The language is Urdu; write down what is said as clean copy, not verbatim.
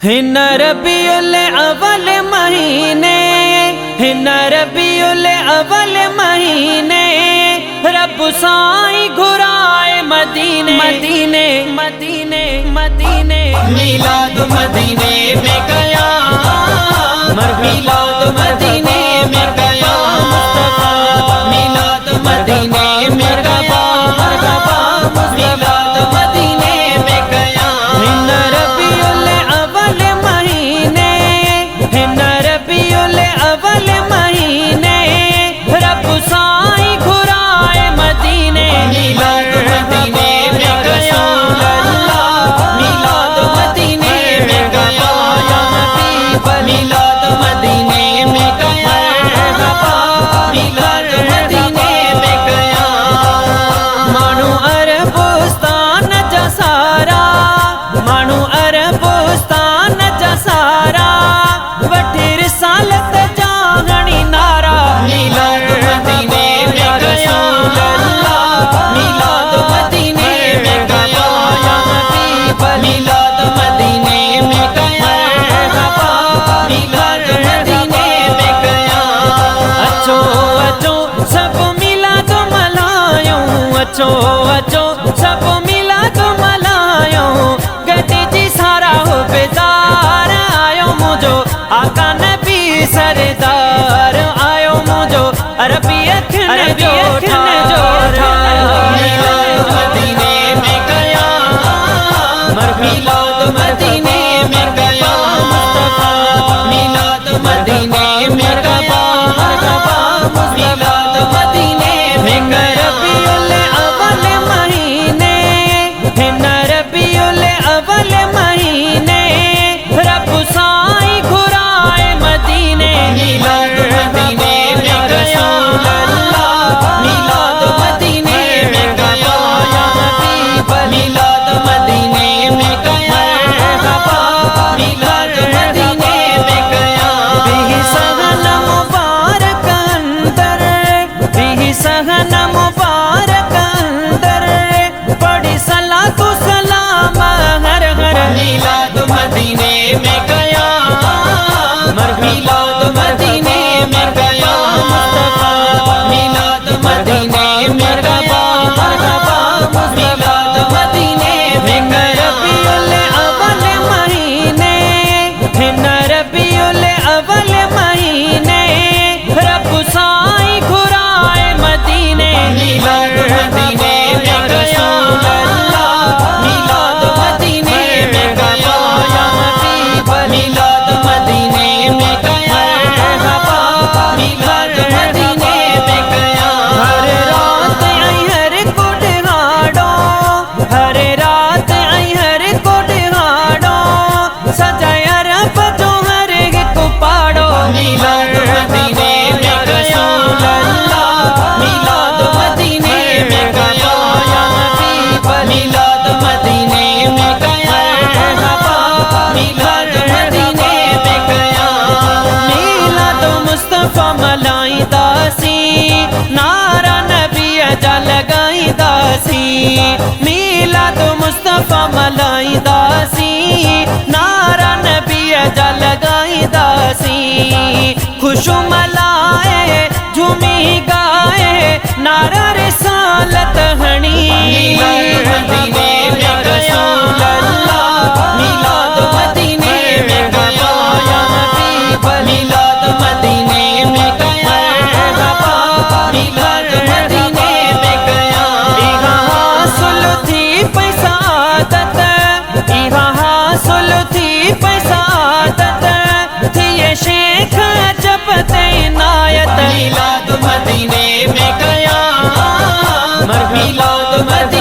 ہن ربیع الاول مہینے، ہن ربیع الاول مہینے، رب سائیں گھرائے مدینے مدینے مدینے مدینے، میلاد مدینے میں گیا، میلاد مدینے میں گیا، میلاد مدینے میں گیا، میلاد مدینے میں گیا۔ ہن ربیع الاول مہینے، ہن ربیع الاول مہینے، رب سائیں گھرائے مدینے، میلاد مدینے میں گیا، میلاد مدینے میں گیا، میلاد مدینے میں گیا، میلاد مدینے میں گیا۔ مانو عربستان جا سارا، مانو عربستان جا سارا، وٹھی رسالت جا گھنی نعرہ، میلاد مدینے میں گیا، میلاد مدینے میں گیا، میلاد مدینے میں گیا، میلاد مدینے میں گیا۔ اچو اچو سب میلاد ملائوں، اچو اچو سب میلاد ملائوں، گڈی جی سارا ہو بیدار، آیو مجھو آقا نبی سردار، آیو مجھو عربی اکھن جو ٹھا، میلاد مدینے میں گیا، میلاد مدینے میں گیا، میلاد مدینے میں گیا، میلاد مدینے میں گیا۔ ربیع الاول مہینے، ہن ربیع الاول مہینے، رب سائیں گھرائے مدینے، میلاد مدینے میں گیا، میلاد مدینے میں گیا، میلاد مدینے میں گیا، میلاد مدینے میں گیا۔ بھی سہن مبارک اندر، بھی سہن مبارک اندر، پڑھی صلاۃ و سلام ہر ہر، میلاد مدینے میں گیا، میلاد مدینے میں گیا، میلاد مدینے میں گیا، میلاد مدینے میں گیا۔ ربیع الاول مہینے، ہن ربیع الاول مہینے، رب سائیں گھرائے مدینے، میلاد مدینے میں گیا، میلاد مدینے میں گیا، میلاد مدینے میں گیا، میلاد مدینے میں گیا۔ ہر رات آئی ہر کو ڈھاڑو، ہر رات آئی ہر کو ڈھاڑو، سجایا رب جو ہر ایک پاڑو، میلاد مدینے میں گیا، میلاد مدینے میں گیا، میلاد مدینے میں گیا، میلاد مدینے میں گیا۔ میلاد مصطفیٰ ملائی داسی، نعرہ نبی جا لگائی داسی، میلاد مصطفیٰ ملائی داسی، نعرہ نبی جا لگائی داسی، خوشو ملائے جھومی گائے، نعرہ رسالت ہنی، میلاد مدینے میں گیا، میلاد مدینے میں گیا، میلاد مدینے میں گیا، میلاد مدینے میں گیا۔ یہاں حاصل تھی سعادت، یہاں حاصل تھی سعادت، تھی یہ شیخ عجب عنایت، میلاد مدینے میں گیا، میلاد مدینے